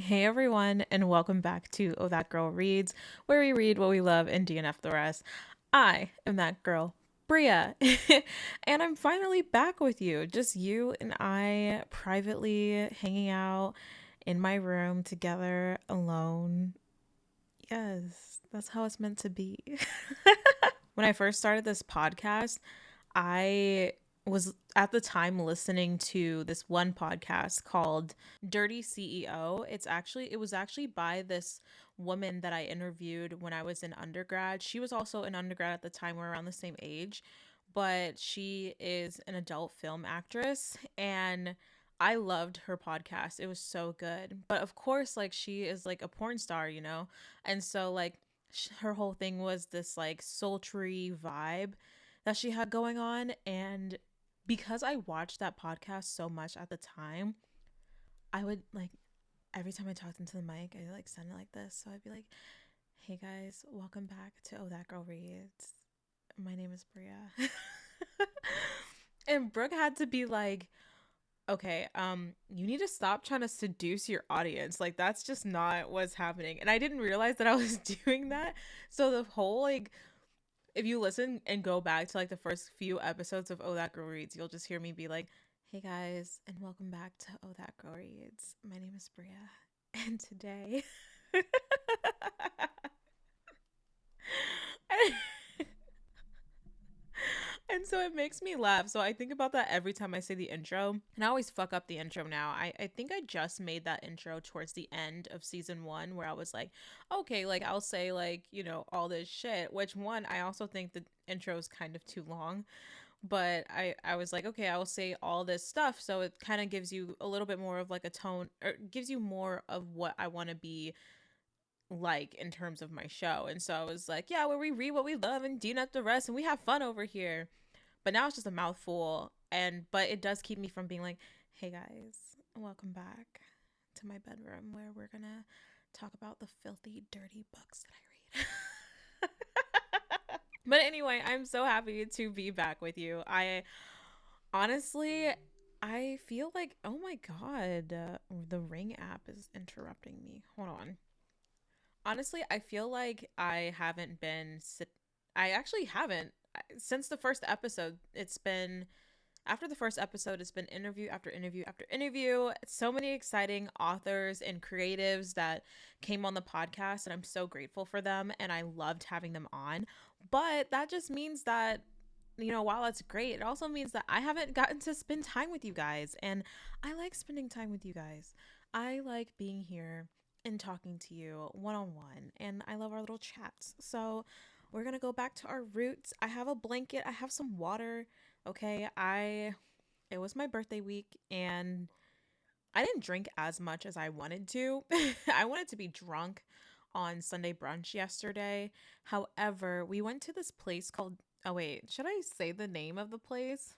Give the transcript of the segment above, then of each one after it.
Hey everyone, and welcome back to Oh That Girl Reads, where we read what we love and DNF the rest. I am that girl, Bria, and I'm finally back with you. Just you and I privately hanging out in my room together alone. Yes, that's how it's meant to be. When I first started this podcast, I was at the time listening to this one podcast called Dirty CEO. It was actually by this woman that I interviewed when I was in undergrad. She was also an undergrad at the time. We're around the same age, but she is an adult film actress, and I loved her podcast. It was so good. But of course, like, she is like a porn star, you know? And so like her whole thing was this like sultry vibe that she had going on. And because I watched that podcast so much at the time, I would like every time I talked into the mic, I like sound it like this. So I'd be like, "Hey guys, welcome back to Oh That Girl Reads. My name is Bria." And Brooke had to be like, "Okay, you need to stop trying to seduce your audience. Like that's just not what's happening." And I didn't realize that I was doing that. So the whole like if you listen and go back to like the first few episodes of Oh That Girl Reads, you'll just hear me be like, "Hey guys, and welcome back to Oh That Girl Reads. My name is Bria, and today." And so it makes me laugh. So I think about that every time I say the intro. And I always fuck up the intro now. I think I just made that intro towards the end of season one where I was like, okay, like I'll say like, all this shit. Which one, I also think the intro is kind of too long. But I was like, okay, I will say all this stuff. So it kind of gives you a little bit more of like a tone, or gives you more of what I want to be like in terms of my show. And so I was like, yeah, where we read what we love and dean up the rest and we have fun over here. But now it's just a mouthful. But it does keep me from being like, hey guys, welcome back to my bedroom where we're gonna talk about the filthy, dirty books that I read. But anyway, I'm so happy to be back with you. I honestly, I feel like, oh my god, the Ring app is interrupting me. Hold on. Honestly, I feel like I actually haven't since the first episode. After the first episode, it's been interview after interview after interview. So many exciting authors and creatives that came on the podcast, and I'm so grateful for them. And I loved having them on. But that just means that, while it's great, it also means that I haven't gotten to spend time with you guys. And I like spending time with you guys. I like being here and talking to you one on one. And I love our little chats. So we're going to go back to our roots. I have a blanket, I have some water. Okay, it was my birthday week and I didn't drink as much as I wanted to. I wanted to be drunk on Sunday brunch yesterday. However, we went to this place called, oh wait, should I say the name of the place?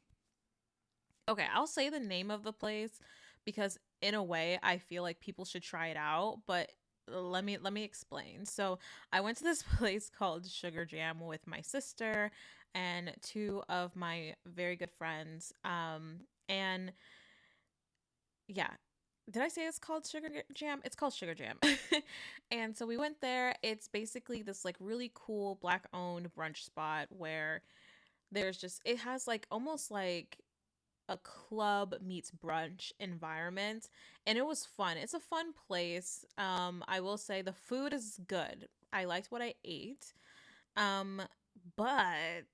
Okay, I'll say the name of the place because in a way I feel like people should try it out, but let me explain. So, I went to this place called Sugar Jam with my sister and two of my very good friends. And yeah, did I say it's called Sugar Jam? It's called Sugar Jam. And so we went there. It's basically this like really cool black owned brunch spot where it has like almost like a club meets brunch environment, and it was fun. It's a fun place. I will say the food is good. I liked what I ate. Um but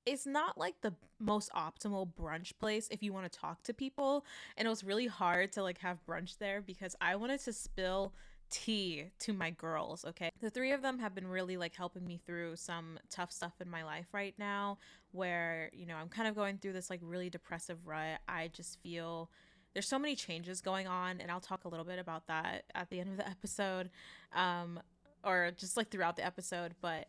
it's not like the most optimal brunch place if you want to talk to people, and it was really hard to like have brunch there because I wanted to spill tea to my girls. Okay, the three of them have been really like helping me through some tough stuff in my life right now, where I'm kind of going through this like really depressive rut. I just feel there's so many changes going on, and I'll talk a little bit about that at the end of the episode, um or just like throughout the episode. But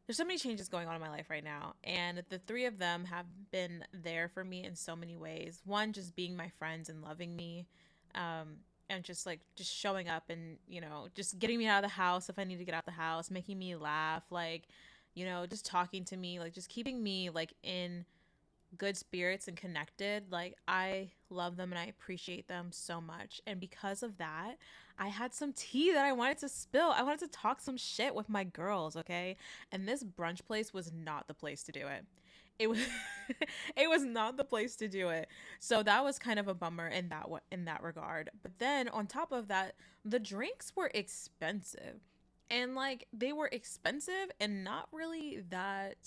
there's so many changes going on in my life right now, and the three of them have been there for me in so many ways. One, just being my friends and loving me, and just showing up and just getting me out of the house if I need to get out of the house, making me laugh, like just talking to me, like just keeping me like in good spirits and connected. Like, I love them and I appreciate them so much. And because of that, I had some tea that I wanted to spill. I wanted to talk some shit with my girls, okay? And this brunch place was not the place to do it. It was it was not the place to do it. So that was kind of a bummer in that regard. But then on top of that, the drinks were expensive. And like they were expensive and not really that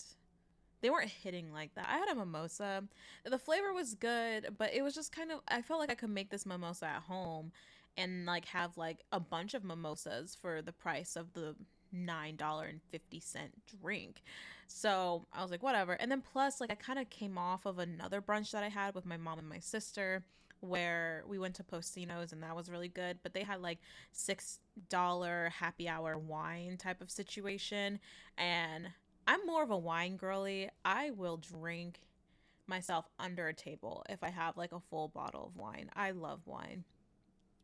they weren't hitting like that. I had a mimosa. The flavor was good, but it was just kind of I felt like I could make this mimosa at home and like have like a bunch of mimosas for the price of the $9.50 drink. So I was like, whatever. And then plus, like, I kind of came off of another brunch that I had with my mom and my sister where we went to Postino's and that was really good. But they had like $6 happy hour wine type of situation. And I'm more of a wine girly. I will drink myself under a table if I have like a full bottle of wine. I love wine.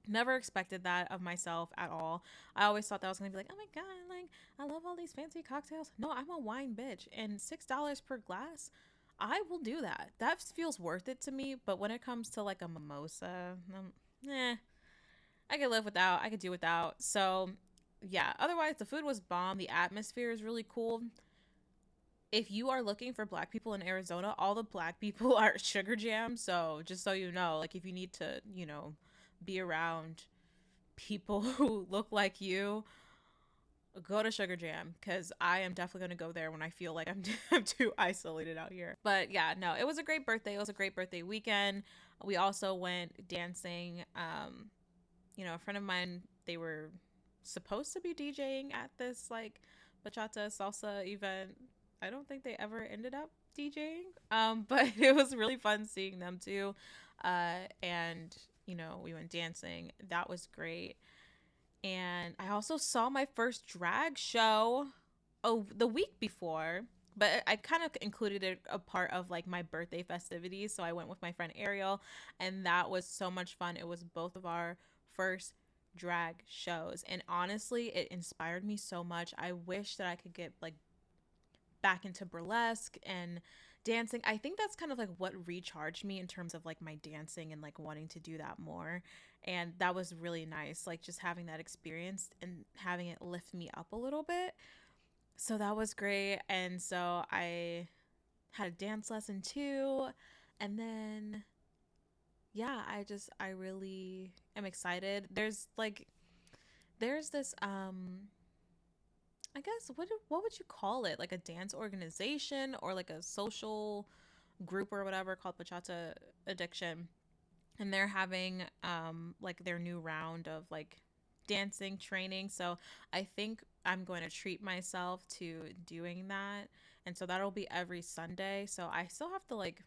Never expected that of myself at all. I always thought that I was gonna be like, oh my god, like I love all these fancy cocktails. No, I'm a wine bitch, and $6 per glass, I will do that. That feels worth it to me. But when it comes to like a mimosa, I could live without. I could do without. So yeah. Otherwise, the food was bomb. The atmosphere is really cool. If you are looking for black people in Arizona, all the black people are at Sugar Jam. So just so you know, like if you need to, be around people who look like you, go to Sugar Jam because I am definitely going to go there when I feel like I'm too isolated out here. But yeah, no, it was a great birthday. It was a great birthday weekend. We also went dancing. A friend of mine, they were supposed to be DJing at this like bachata salsa event. I don't think they ever ended up DJing. But it was really fun seeing them too. And we went dancing. That was great. And I also saw my first drag show the week before, but I kind of included it a part of like my birthday festivities. So I went with my friend Ariel, and that was so much fun. It was both of our first drag shows, and honestly, it inspired me so much. I wish that I could get like back into burlesque and dancing. I think that's kind of like what recharged me in terms of like my dancing and like wanting to do that more. And that was really nice, like just having that experience and having it lift me up a little bit. So that was great. And so I had a dance lesson too. And then yeah, I really am excited. There's this I guess what would you call it? Like a dance organization or like a social group or whatever called Bachata Addiction, and they're having like their new round of like dancing training. So I think I'm going to treat myself to doing that, and so that'll be every Sunday. So I still have to like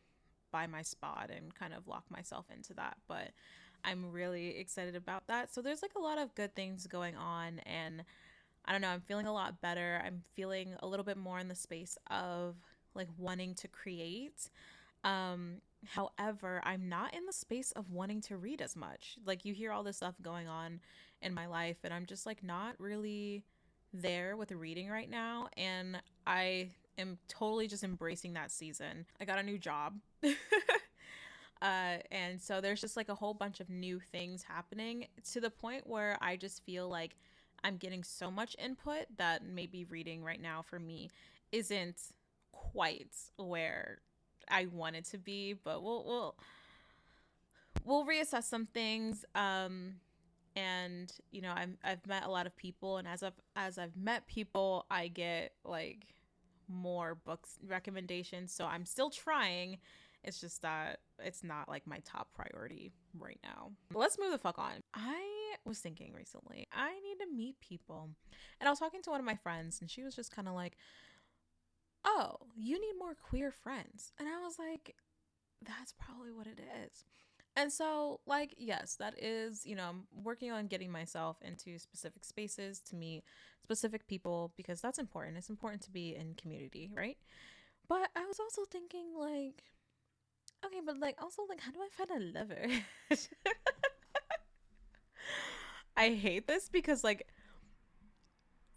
buy my spot and kind of lock myself into that, but I'm really excited about that. So there's like a lot of good things going on, and I don't know, I'm feeling a lot better. I'm feeling a little bit more in the space of like wanting to create. Um, However, I'm not in the space of wanting to read as much. Like you hear all this stuff going on in my life, and I'm just like not really there with reading right now. And I am totally just embracing that season. I got a new job. And so there's just like a whole bunch of new things happening to the point where I just feel like I'm getting so much input that maybe reading right now for me isn't quite where I want it to be, but we'll reassess some things. And I've met a lot of people, and as I've met people, I get like more books recommendations. So I'm still trying. It's just that it's not like my top priority right now. Let's move the fuck on. I was thinking recently, I need to meet people. And I was talking to one of my friends, and she was just kind of like, oh, you need more queer friends. And I was like, that's probably what it is. And so, like, yes, that is, I'm working on getting myself into specific spaces to meet specific people because that's important. It's important to be in community, right? But I was also thinking, like, okay, but like, also, like, how do I find a lover? I hate this because, like,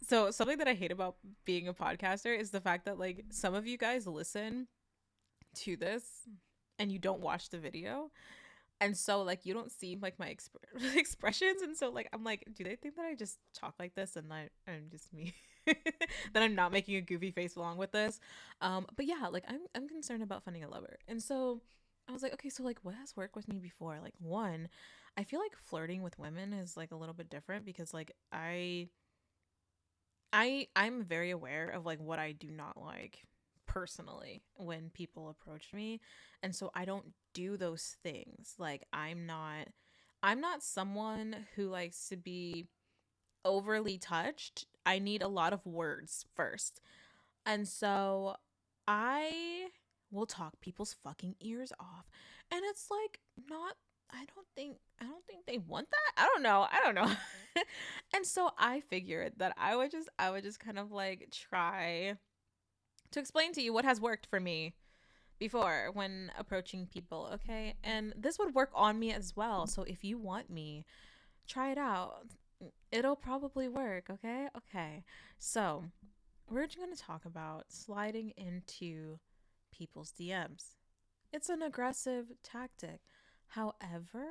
so something that I hate about being a podcaster is the fact that, like, some of you guys listen to this and you don't watch the video. And so like you don't see like my expressions, and so like I'm like, do they think that I just talk like this and I'm just me? That I'm not making a goofy face along with this. But yeah, like I'm concerned about finding a lover. And so I was like, okay, so like what has worked with me before? Like one, I feel like flirting with women is like a little bit different because like I'm very aware of like what I do not like personally when people approach me. And so I don't do those things. Like I'm not someone who likes to be overly touched. I need a lot of words first. And so I will talk people's fucking ears off. And it's like not I don't think they want that. I don't know. And so I figured that I would just kind of like try to explain to you what has worked for me before when approaching people, okay? And this would work on me as well. So if you want me, try it out. It'll probably work, okay? Okay. So, we're just going to talk about sliding into people's DMs. It's an aggressive tactic. However,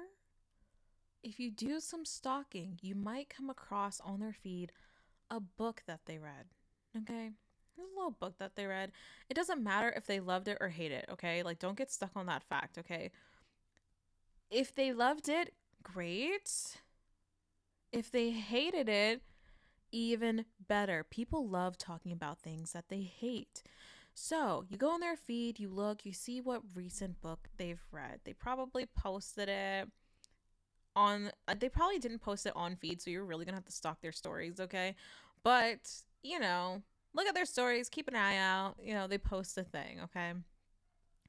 if you do some stalking, you might come across on their feed a book that they read. Okay? There's a little book that they read. It doesn't matter if they loved it or hate it, okay? Like, don't get stuck on that fact, okay? If they loved it, great. If they hated it, even better. People love talking about things that they hate. So you go on their feed, you look, you see what recent book they've read. They probably posted it on, they probably didn't post it on feed, so you're really gonna have to stalk their stories, okay? But, look at their stories, keep an eye out. They post a thing, okay?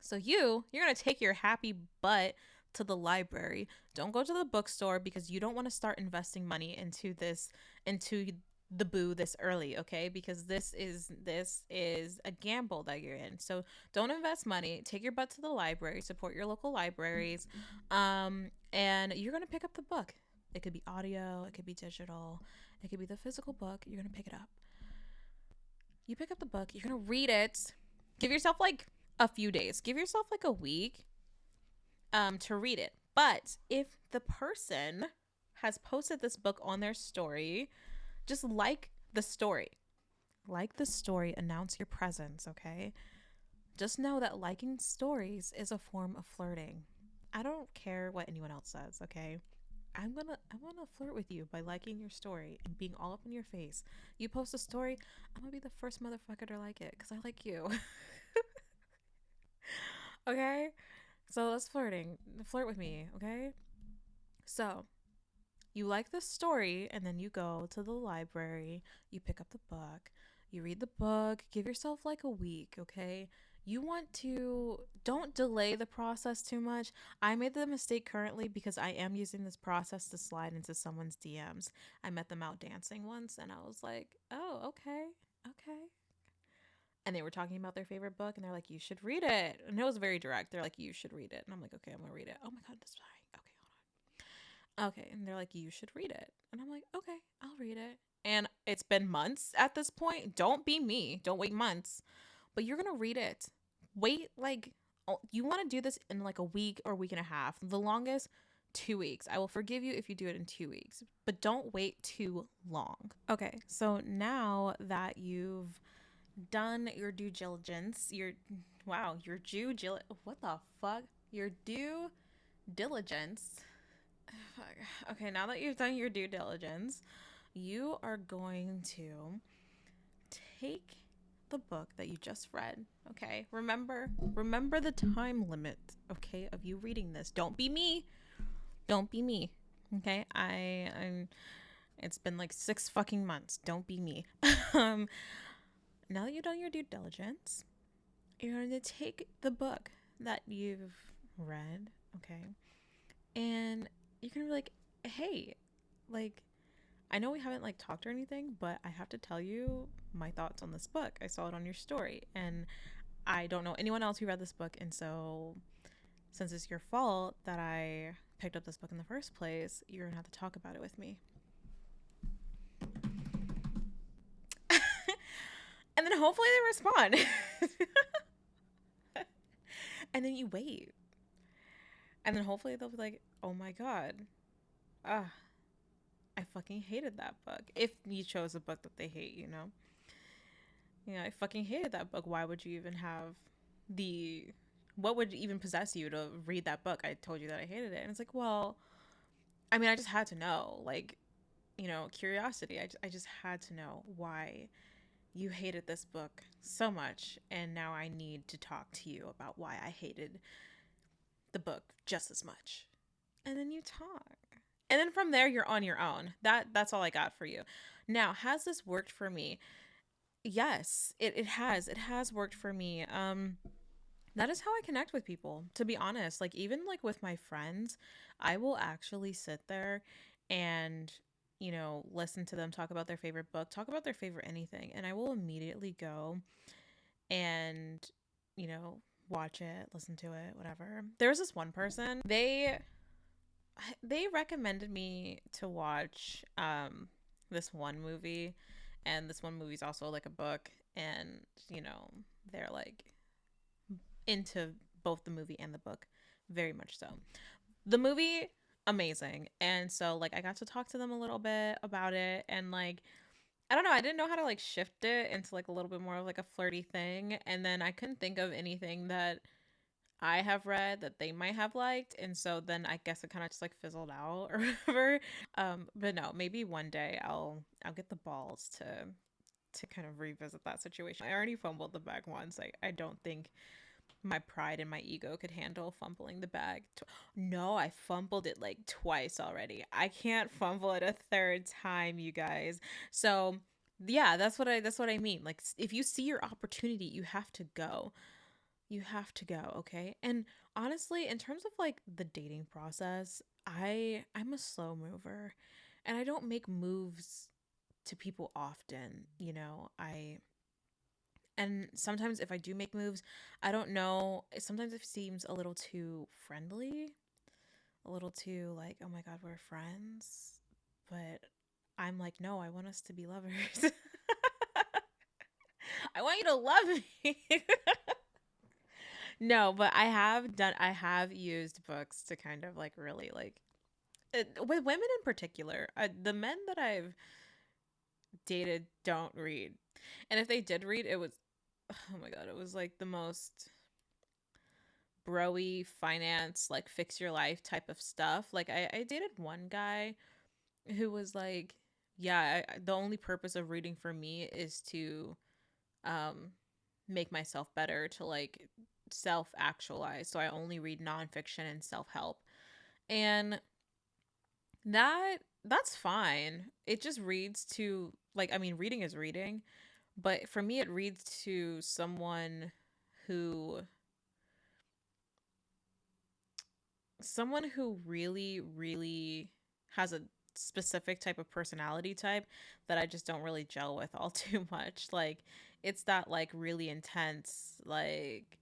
So you're gonna take your happy butt to the library. Don't go to the bookstore because you don't want to start investing money into the boo this early, okay? Because this is a gamble that you're in. So don't invest money. Take your butt to the library. Support your local libraries, and you're gonna pick up the book. It could be audio. It could be digital. It could be the physical book. You're gonna pick it up. You pick up the book. You're gonna read it. Give yourself like a few days. Give yourself like a week to read it. But if the person has posted this book on their story, just like the story. Like the story, announce your presence, okay? Just know that liking stories is a form of flirting. I don't care what anyone else says, okay? I'm gonna flirt with you by liking your story and being all up in your face. You post a story, I'm gonna be the first motherfucker to like it because I like you. Okay? So that's flirting. Flirt with me, okay? So you like the story, and then you go to the library, you pick up the book, you read the book, give yourself like a week, okay? Don't delay the process too much. I made the mistake currently because I am using this process to slide into someone's DMs. I met them out dancing once, and I was like, oh, okay, okay. And they were talking about their favorite book, and they're like, you should read it. And it was very direct. They're like, you should read it. And I'm like, okay, I'm gonna read it. Oh my God, that's fine. Okay, hold on. Okay. And they're like, you should read it. And I'm like, okay, I'll read it. And it's been months at this point. Don't be me. Don't wait months. But you're gonna read it. Wait, like, you want to do this in like a week or week and a half. The longest, 2 weeks. I will forgive you if you do it in 2 weeks, but don't wait too long. Okay, so now that you've done your due diligence, what the fuck? Your due diligence. Okay, now that you've done your due diligence, you are going to take the book that you just read, okay? Remember the time limit, okay, of you reading this. Don't be me. Don't be me. Okay? I'm it's been like 6 fucking months. Don't be me. Now that you've done your due diligence, you're going to take the book that you've read, okay? And you're going to be like, "Hey, like I know we haven't like talked or anything, but I have to tell you my thoughts on this book. I saw it on your story, and I don't know anyone else who read this book, and so since it's your fault that I picked up this book in the first place, you're gonna have to talk about it with me." And then hopefully they respond. And then you wait. And then hopefully they'll be like, oh my God, ah, I fucking hated that book. If you chose a book that they hate, you know? Yeah, I fucking hated that book. Why would you even have the. What would even possess you to read that book? I told you that I hated it. And it's like, well, I mean, I just had to know. Like, curiosity. I just had to know why you hated this book so much. And now I need to talk to you about why I hated the book just as much. And then you talk. And then from there you're on your own. That's all I got for you. Now, has this worked for me? Yes, it has. It has worked for me. That is how I connect with people, to be honest. Like, even like with my friends, I will actually sit there and listen to them talk about their favorite book, talk about their favorite anything, and I will immediately go and you know watch it, listen to it, whatever. There was this one person, they recommended me to watch this one movie, and this one movie's also like a book, and they're like into both the movie and the book, very much so. The movie, amazing. And so like I got to talk to them a little bit about it, and like I don't know, I didn't know how to like shift it into like a little bit more of like a flirty thing, and then I couldn't think of anything that I have read that they might have liked, and so then I guess it kind of just like fizzled out or whatever. But no, maybe one day I'll get the balls to kind of revisit that situation. I already fumbled the bag once. I don't think my pride and my ego could handle fumbling the bag. No, I fumbled it like twice already. I can't fumble it a third time, you guys. So yeah, that's what I mean. Like, if you see your opportunity, you have to go. You have to go, okay? And honestly, in terms of like the dating process, I'm a slow mover, and I don't make moves to people often, I and sometimes if I do make moves, I don't know, sometimes it seems a little too friendly, a little too like, oh my God, we're friends. But I'm like, no, I want us to be lovers. I want you to love me. No, but I have used books to kind of like really like with women in particular. The men that I've dated don't read. And if they did read, it was, oh my God, it was like the most broy finance, like fix your life type of stuff. Like I dated one guy who was like, yeah, the only purpose of reading for me is to um make myself better, to like self actualize. So I only read nonfiction and self help. And that's fine. It just reads to like, I mean, reading is reading, but for me it reads to who someone who really really has a specific type of personality type that I just don't really gel with all too much. Like, it's that like really intense, like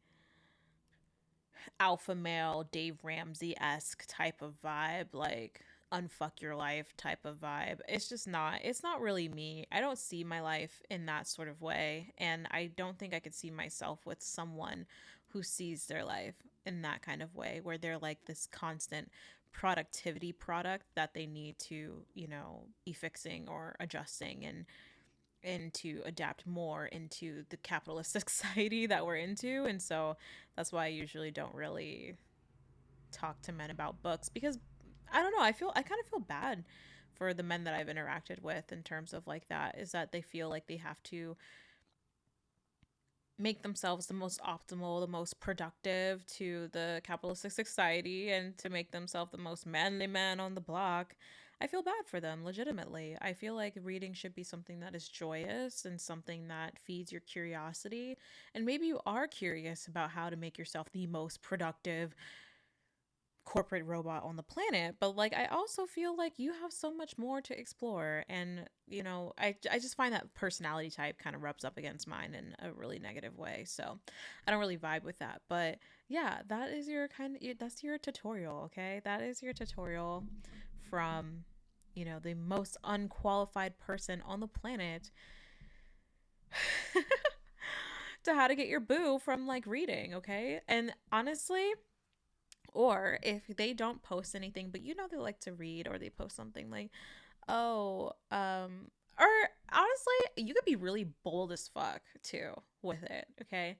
alpha male Dave Ramsey-esque type of vibe, like unfuck your life type of vibe. It's not really me. I don't see my life in that sort of way, and I don't think I could see myself with someone who sees their life in that kind of way, where they're like this constant productivity product that they need to, be fixing or adjusting, and to adapt more into the capitalist society that we're into. And so that's why I usually don't really talk to men about books, because I don't know, I kind of feel bad for the men that I've interacted with in terms of like that, is that they feel like they have to make themselves the most optimal, the most productive to the capitalistic society, and to make themselves the most manly man on the block. I feel bad for them, legitimately. I feel like reading should be something that is joyous and something that feeds your curiosity. And maybe you are curious about how to make yourself the most productive corporate robot on the planet, but like I also feel like you have so much more to explore. And I just find that personality type kind of rubs up against mine in a really negative way, so I don't really vibe with that. But yeah, that is that's your tutorial. Okay, that is your tutorial from the most unqualified person on the planet to how to get your boo from like reading, okay? And honestly, or if they don't post anything, but you know they like to read, or they post something like, oh, or honestly, you could be really bold as fuck too with it, okay?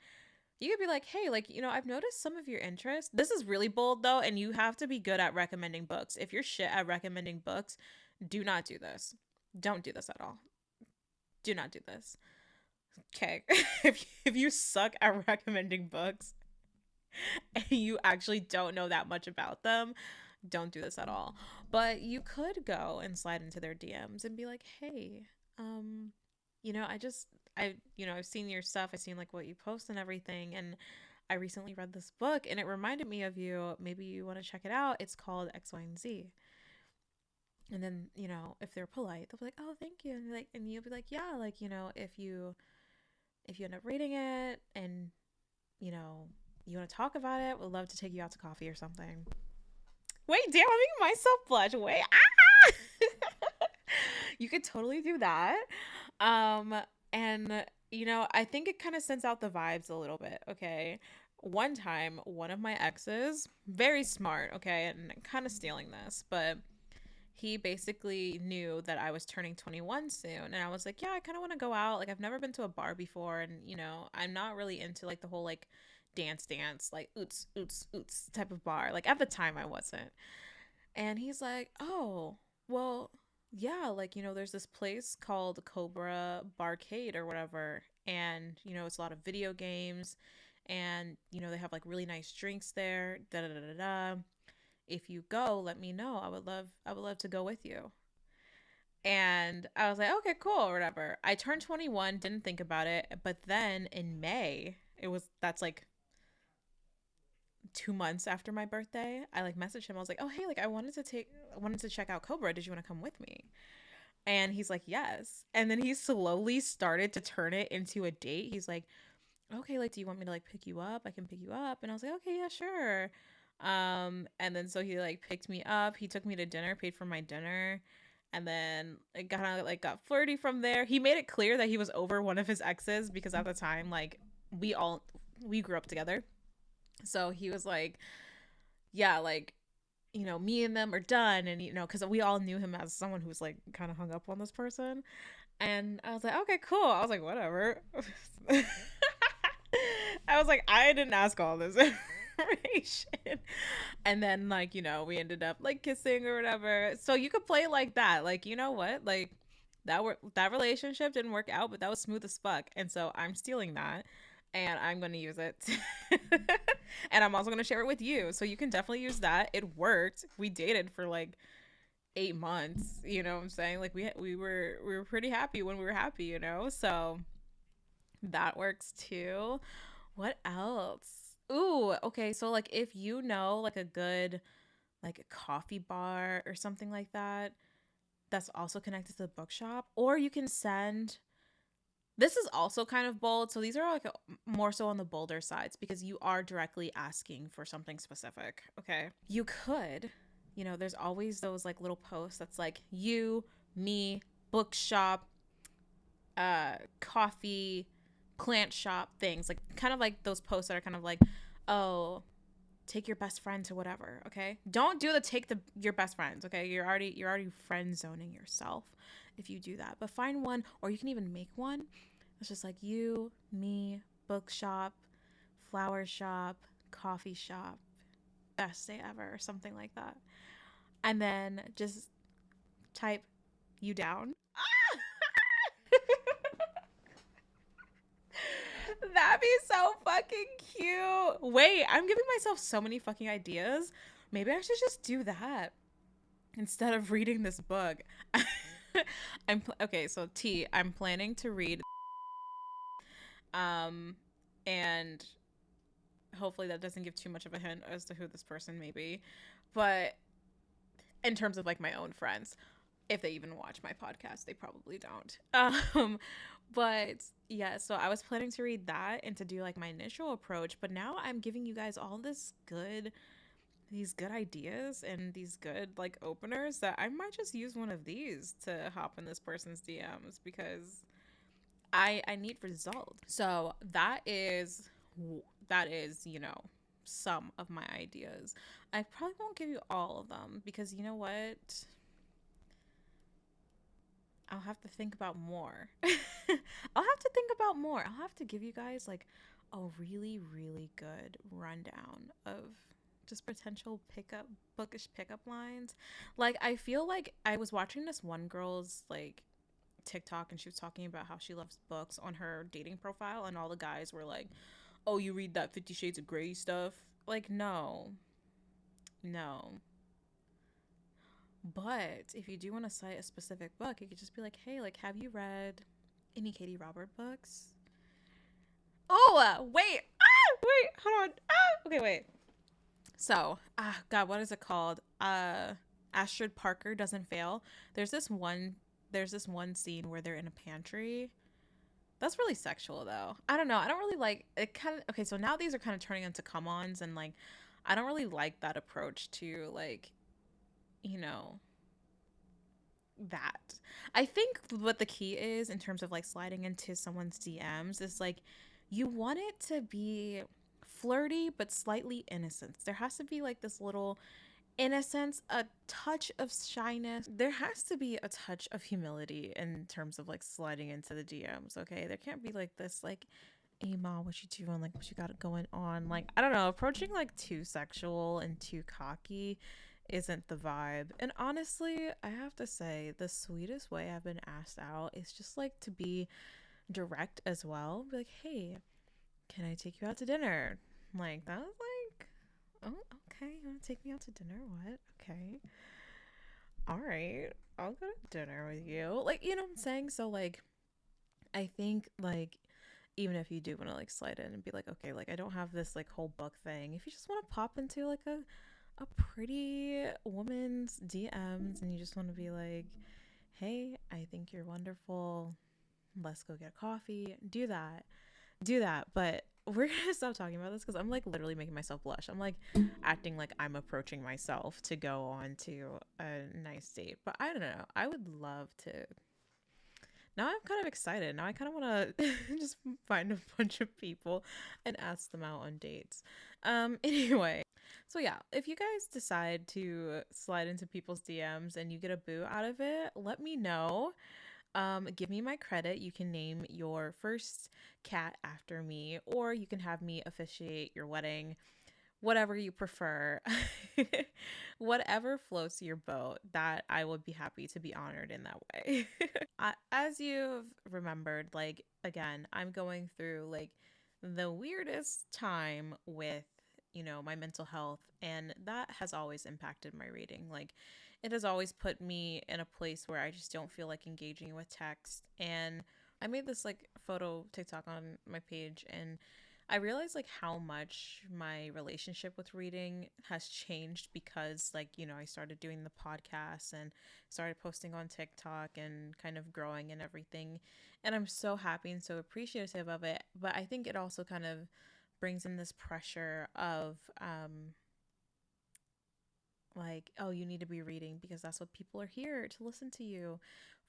You could be like, hey, like, I've noticed some of your interests. This is really bold though, and you have to be good at recommending books. If you're shit at recommending books, do not do this. Don't do this at all. Do not do this. Okay. If you suck at recommending books and you actually don't know that much about them, don't do this at all. But you could go and slide into their DMs and be like, hey, um, I've seen your stuff. I've seen like what you post and everything. And I recently read this book and it reminded me of you. Maybe you want to check it out. It's called X, Y, and Z. And then, if they're polite, they'll be like, oh, thank you. And you'll be like, yeah, like, if you end up reading it and, you know, you want to talk about it, we'd love to take you out to coffee or something. Wait, damn, I'm making myself blush. Wait, you could totally do that. Um, and I think it kind of sends out the vibes a little bit. Okay. One time, one of my exes, very smart, okay, and kind of stealing this, but he basically knew that I was turning 21 soon. And I was like, yeah, I kind of want to go out. Like, I've never been to a bar before. And, I'm not really into like the whole like dance, like oots, oots, oots type of bar. Like, at the time, I wasn't. And he's like, oh, well, yeah, like, there's this place called Cobra Barcade or whatever. And, it's a lot of video games. And, they have like really nice drinks there. Da da da da da. If you go, let me know. I would love to go with you. And I was like, okay, cool, or whatever. I turned 21, didn't think about it, but then in May, that's like 2 months after my birthday, I like messaged him. I was like, oh hey, like I wanted to check out Cobra. Did you want to come with me? And he's like, yes. And then he slowly started to turn it into a date. He's like, okay, like, do you want me to like pick you up? I can pick you up. And I was like, okay, yeah, sure. And then so he like picked me up. He took me to dinner, paid for my dinner. And then it kind of like got flirty from there. He made it clear that he was over one of his exes because at the time, like, we grew up together. So he was like, yeah, like, me and them are done. And, because we all knew him as someone who was like kind of hung up on this person. And I was like, okay, cool. I was like, whatever. I was like, I didn't ask all this information. And then, like, we ended up like kissing or whatever. So you could play like that. Like, you know what? Like, that relationship didn't work out, but that was smooth as fuck. And so I'm stealing that and I'm going to use it. And I'm also going to share it with you. So you can definitely use that. It worked. We dated for like 8 months, you know what I'm saying? Like we were pretty happy when we were happy, So that works too. What else? Ooh, okay. So like if you know like a good like a coffee bar or something like that that's also connected to the bookshop, or you can send, this is also kind of bold. So these are like more so on the bolder sides because you are directly asking for something specific. Okay. You could, there's always those like little posts that's like you, me, bookshop, coffee, plant shop things, like kind of like those posts that are kind of like, oh, take your best friend to whatever. Okay, don't do the take your best friends. Okay, you're already friend zoning yourself if you do that. But find one, or you can even make one. It's just like you, me, bookshop, flower shop, coffee shop, best day ever, or something like that. And then just type you down. That'd be so fucking cute. Wait, I'm giving myself so many fucking ideas. Maybe I should just do that instead of reading this book. Okay, so I'm planning to read um and hopefully that doesn't give too much of a hint as to who this person may be. But in terms of like my own friends, if they even watch my podcast, they probably don't. But yeah, so I was planning to read that and to do like my initial approach, but now I'm giving you guys all these good ideas and these good like openers that I might just use one of these to hop in this person's DMs because I need results. So that is, some of my ideas. I probably won't give you all of them because you know what? I'll have to think about more. I'll have to think about more. I'll have to give you guys like a really, really good rundown of just potential bookish pickup lines. Like, I feel like I was watching this one girl's like TikTok and she was talking about how she loves books on her dating profile, and all the guys were like, "Oh, you read that 50 Shades of Grey stuff?" Like, no, no. But if you do want to cite a specific book, you could just be like, hey, like, have you read any Katie Robert books? Oh, wait, hold on. Okay, wait. So, God, what is it called? Astrid Parker Doesn't Fail. There's this one. There's this one scene where they're in a pantry. That's really sexual, though. I don't know. I don't really like it. Kind of okay. So now these are kind of turning into come-ons, and like, I don't really like that approach to like, you know, that. I think what the key is in terms of like sliding into someone's DMs is like you want it to be flirty but slightly innocent. There has to be like this little innocence, a touch of shyness. There has to be a touch of humility in terms of like sliding into the DMs, okay? There can't be like this like, hey ma, what you doing? Like what you got going on? Like, I don't know, approaching like too sexual and too cocky isn't the vibe. And honestly, I have to say, the sweetest way I've been asked out is just like to be direct as well. Be like, hey, can I take you out to dinner? Like, that was like, oh, okay, you wanna take me out to dinner? What? Okay. All right. I'll go to dinner with you. Like, you know what I'm saying? So like I think like even if you do want to like slide in and be like, okay, like I don't have this like whole book thing. If you just want to pop into like a pretty woman's DMs and you just want to be like, hey, I think you're wonderful. Let's go get coffee. Do that. Do that. But we're going to stop talking about this because I'm like literally making myself blush. I'm like acting like I'm approaching myself to go on to a nice date. But I don't know. I would love to. Now I'm kind of excited. Now I kind of want to just find a bunch of people and ask them out on dates. Anyway, so yeah, if you guys decide to slide into people's DMs and you get a boo out of it, let me know. Give me my credit. You can name your first cat after me, or you can have me officiate your wedding, whatever you prefer. Whatever floats your boat, that I would be happy to be honored in that way. As you've remembered, like, again, I'm going through like the weirdest time with, my mental health, and that has always impacted my reading. Like, it has always put me in a place where I just don't feel like engaging with text. And I made this like photo TikTok on my page, and I realized like how much my relationship with reading has changed because like, I started doing the podcast and started posting on TikTok and kind of growing and everything. And I'm so happy and so appreciative of it. But I think it also kind of brings in this pressure of like, oh, you need to be reading because that's what people are here to listen to you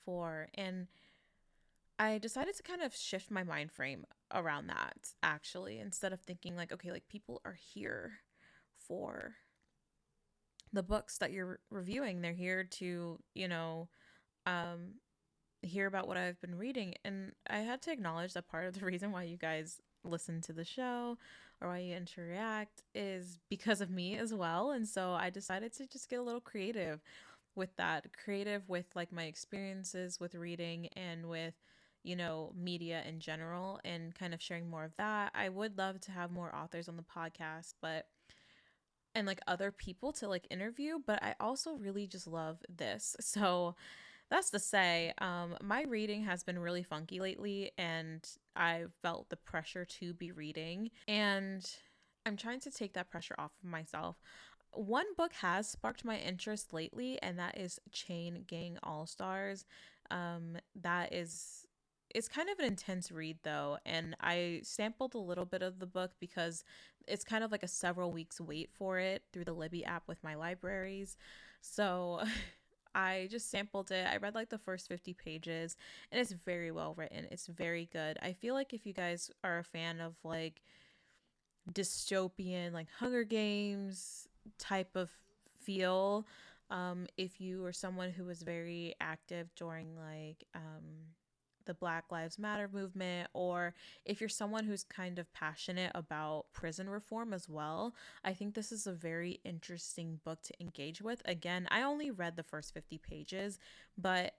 for. And I decided to kind of shift my mind frame around that actually, instead of thinking like, okay, like people are here for the books that you're reviewing. They're here to, um, hear about what I've been reading. And I had to acknowledge that part of the reason why you guys listen to the show or why you interact is because of me as well. And so I decided to just get a little creative with that, creative with like my experiences with reading and with, media in general, and kind of sharing more of that. I would love to have more authors on the podcast, but and like other people to like interview, but I also really just love this. So that's to say, my reading has been really funky lately, and I felt the pressure to be reading, and I'm trying to take that pressure off of myself. One book has sparked my interest lately, and that is Chain Gang All Stars. That is, it's kind of an intense read though, and I sampled a little bit of the book because it's kind of like a several weeks wait for it through the Libby app with my libraries. So I just sampled it. I read like the first 50 pages, and it's very well written. It's very good. I feel like if you guys are a fan of like dystopian, like Hunger Games type of feel, if you are someone who was very active during like the Black Lives Matter movement, or if you're someone who's kind of passionate about prison reform as well, I think this is a very interesting book to engage with. Again, I only read the first 50 pages, but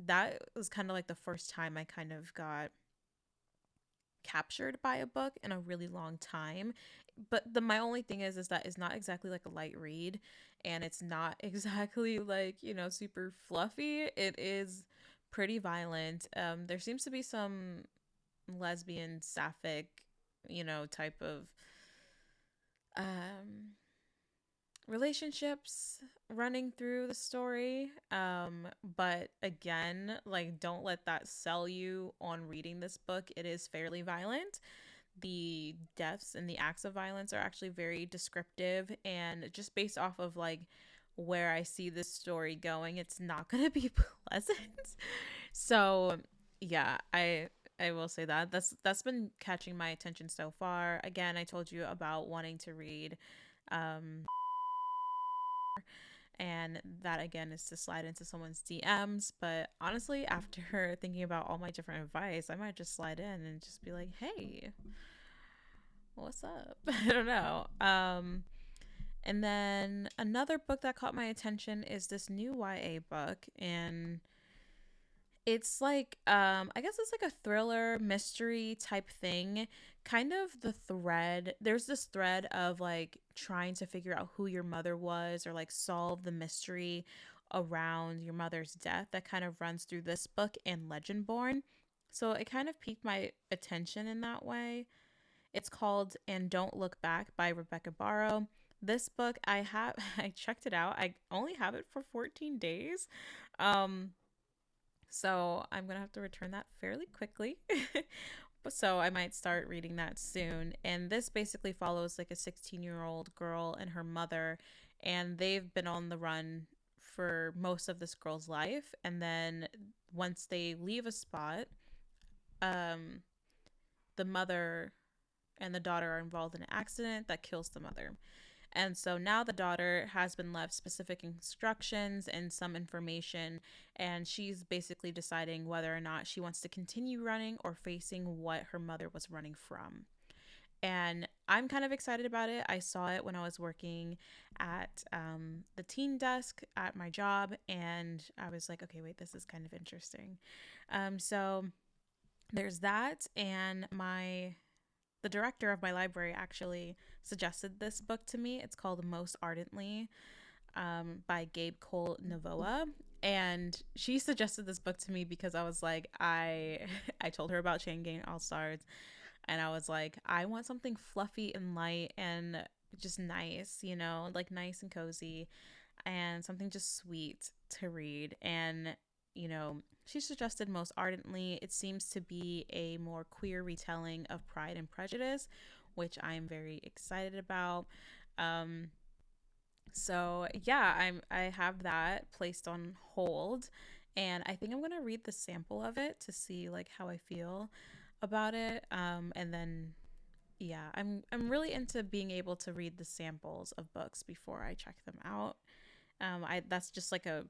that was kind of like the first time I kind of got captured by a book in a really long time. But the my only thing is that it's not exactly like a light read, and it's not exactly like, super fluffy. It is pretty violent. There seems to be some lesbian sapphic, type of um relationships running through the story. But again, like, don't let that sell you on reading this book. It is fairly violent. The deaths and the acts of violence are actually very descriptive, and just based off of like where I see this story going, it's not going to be pleasant. So, yeah, I will say that that's been catching my attention so far. Again, I told you about wanting to read um and that again is to slide into someone's DMs. But honestly, after thinking about all my different advice, I might just slide in and just be like, "Hey, what's up?" I don't know. And then another book that caught my attention is this new YA book, and it's like I guess it's like a thriller mystery type thing. Kind of the thread. There's this thread of like trying to figure out who your mother was, or like solve the mystery around your mother's death that kind of runs through this book and Legendborn. So it kind of piqued my attention in that way. It's called And Don't Look Back by Rebecca Barrow. This book I have I checked it out. I only have it for 14 days. Um so I'm gonna have to return that fairly quickly. But so I might start reading that soon. And this basically follows like a 16-year-old girl and her mother, and they've been on the run for most of this girl's life. And then once they leave a spot, um, the mother and the daughter are involved in an accident that kills the mother. And so now the daughter has been left specific instructions and some information, and she's basically deciding whether or not she wants to continue running or facing what her mother was running from. And I'm kind of excited about it. I saw it when I was working at the teen desk at my job, and I was like, okay, wait, this is kind of interesting. So there's that, and the director of my library actually suggested this book to me. It's called Most Ardently, by Gabe Cole Novoa. And she suggested this book to me because I was like, I told her about Chain Gang All Stars, and I was like, I want something fluffy and light and just nice, like nice and cozy, and something just sweet to read. And she suggested Most Ardently. It seems to be a more queer retelling of Pride and Prejudice, which I am very excited about. Um, so yeah, I have that placed on hold, and I think I'm gonna read the sample of it to see like how I feel about it. And then yeah, I'm really into being able to read the samples of books before I check them out. I That's just like a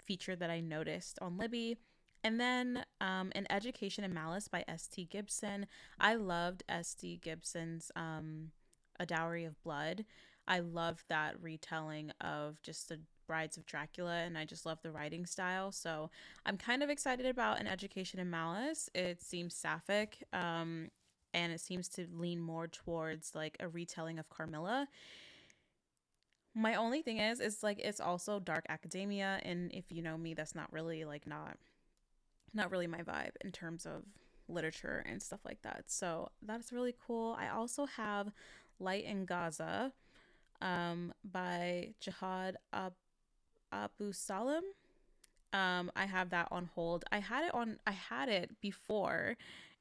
feature that I noticed on Libby. And then An Education in Malice by S.T. Gibson. I loved S.T. Gibson's A Dowry of Blood. I love that retelling of just the Brides of Dracula, and I just love the writing style. So I'm kind of excited about An Education in Malice. It seems sapphic, and it seems to lean more towards like a retelling of Carmilla. My only thing is like it's also dark academia, and if you know me, that's not really like not really my vibe in terms of literature and stuff like that. So that's really cool. I also have Light in Gaza, by Jihad Abu Salam. I have that on hold. I had it before,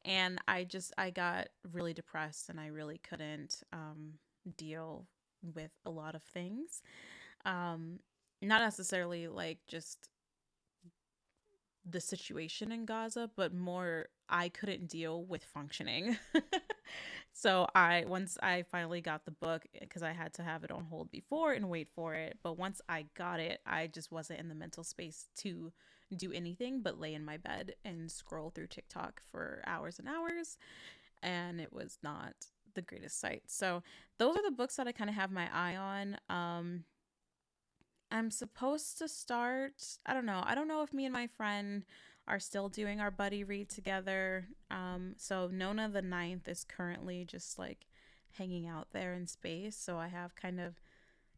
and I got really depressed, and I really couldn't deal with a lot of things. Um not necessarily like just the situation in Gaza, but more I couldn't deal with functioning. So I once I finally got the book because I had to have it on hold before and wait for it, but once I got it, I just wasn't in the mental space to do anything but lay in my bed and scroll through TikTok for hours and hours, and it was not the greatest sight. So those are the books that I kind of have my eye on. I'm supposed to start. I don't know. I don't know if me and my friend are still doing our buddy read together. So Nona the Ninth is currently just like hanging out there in space. So I have kind of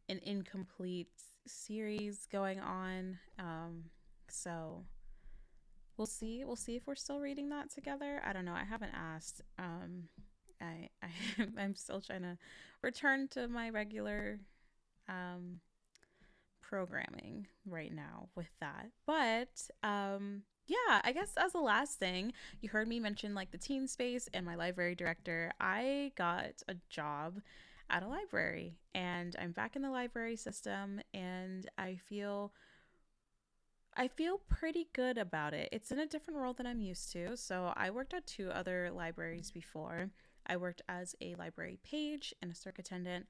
an incomplete series going on. So we'll see. We'll see if we're still reading that together. I don't know. I haven't asked. I I'm still trying to return to my regular um programming right now with that. But yeah, I guess as the last thing, you heard me mention like the teen space and my library director. I got a job at a library and I'm back in the library system and I feel pretty good about it. It's in a different role than I'm used to. So I worked at two other libraries before. I worked as a library page and a circ attendant.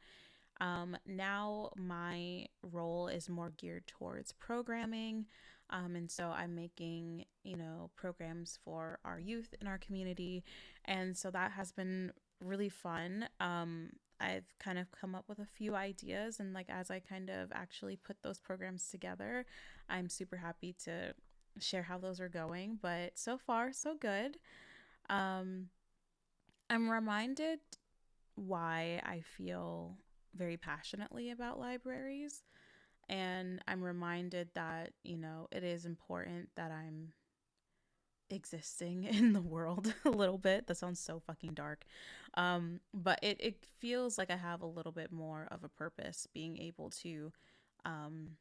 Now my role is more geared towards programming. And so I'm making, programs for our youth in our community. And so that has been really fun. I've kind of come up with a few ideas, and like as I kind of actually put those programs together, I'm super happy to share how those are going. But so far, so good. Um, I'm reminded why I feel very passionately about libraries. And I'm reminded that, it is important that I'm existing in the world a little bit. That sounds so fucking dark. But it feels like I have a little bit more of a purpose being able to um,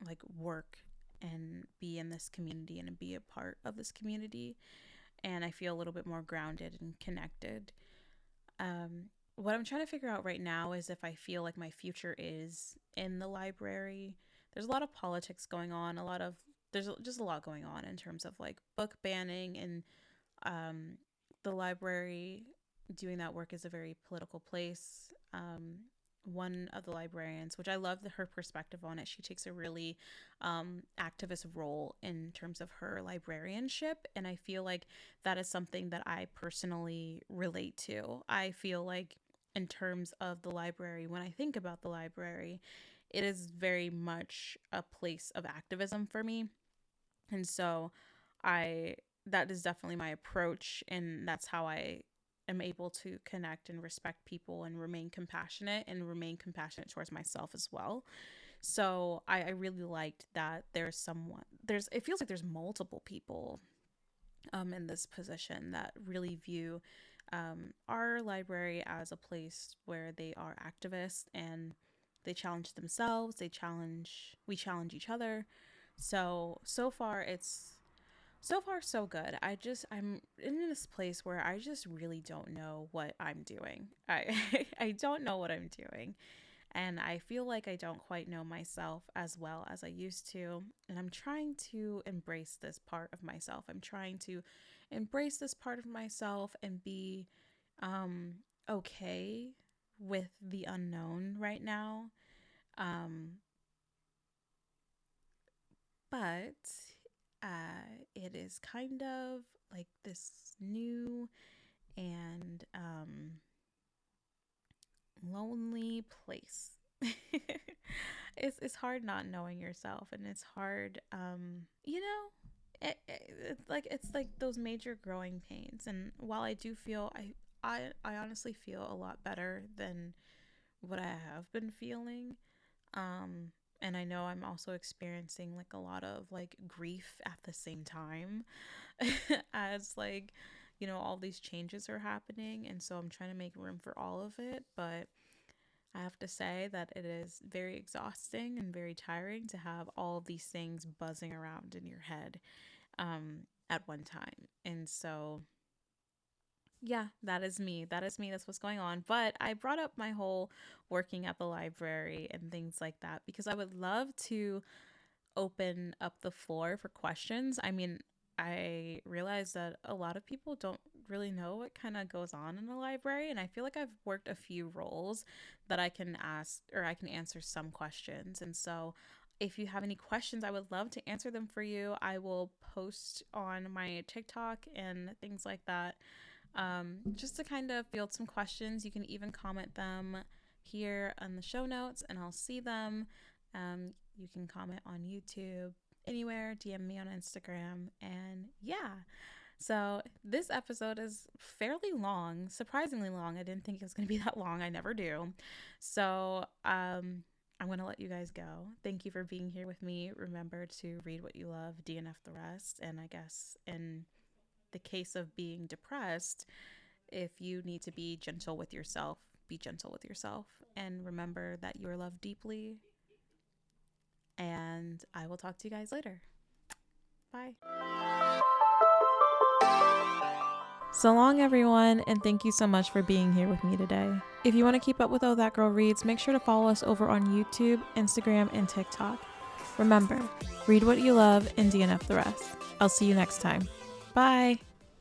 like work and be in this community and be a part of this community. And I feel a little bit more grounded and connected. Um, what I'm trying to figure out right now is if I feel like my future is in the library. There's a lot of politics going on, there's just a lot going on in terms of like book banning and um, the library doing that work is a very political place. One of the librarians, which I love her perspective on it, she takes a really activist role in terms of her librarianship. And I feel like that is something that I personally relate to. I feel like, in terms of the library, when I think about the library, it is very much a place of activism for me. And so I that is definitely my approach, and that's how I am able to connect and respect people and remain compassionate towards myself as well. So I really liked that there's it feels like there's multiple people in this position that really view our library as a place where they are activists and they challenge themselves, we challenge each other. So far so good. I'm in this place where I just really don't know what I'm doing. I don't know what I'm doing. And I feel like I don't quite know myself as well as I used to. And I'm trying to embrace this part of myself. I'm trying to embrace this part of myself and be um okay with the unknown right now. Um but it is kind of like this new and lonely place. It's hard not knowing yourself, and it's hard, it's like those major growing pains. And while I do feel I honestly feel a lot better than what I have been feeling. Um, and I know I'm also experiencing like a lot of like grief at the same time as like, all these changes are happening. And so I'm trying to make room for all of it. But I have to say that it is very exhausting and very tiring to have all of these things buzzing around in your head at one time. And so Yeah, that is me. That is me. That's what's going on. But I brought up my whole working at the library and things like that because I would love to open up the floor for questions. I mean, I realize that a lot of people don't really know what kind of goes on in a library, and I feel like I've worked a few roles that I can ask or I can answer some questions. And so, if you have any questions, I would love to answer them for you. I will post on my TikTok and things like that, just to kind of field some questions. You can even comment them here on the show notes and I'll see them. You can comment on YouTube, anywhere, DM me on Instagram. And yeah, so this episode is fairly long, surprisingly long. I didn't think it was going to be that long. I never do. So I'm going to let you guys go. Thank you for being here with me. Remember to read what you love, DNF the rest. And I guess in the case of being depressed, if you need to be gentle with yourself, be gentle with yourself. And remember that you are loved deeply. And I will talk to you guys later. Bye. So long, everyone, and thank you so much for being here with me today. If you want to keep up with all That Girl Reads, make sure to follow us over on YouTube, Instagram, and TikTok. Remember, read what you love and DNF the rest. I'll see you next time. Bye.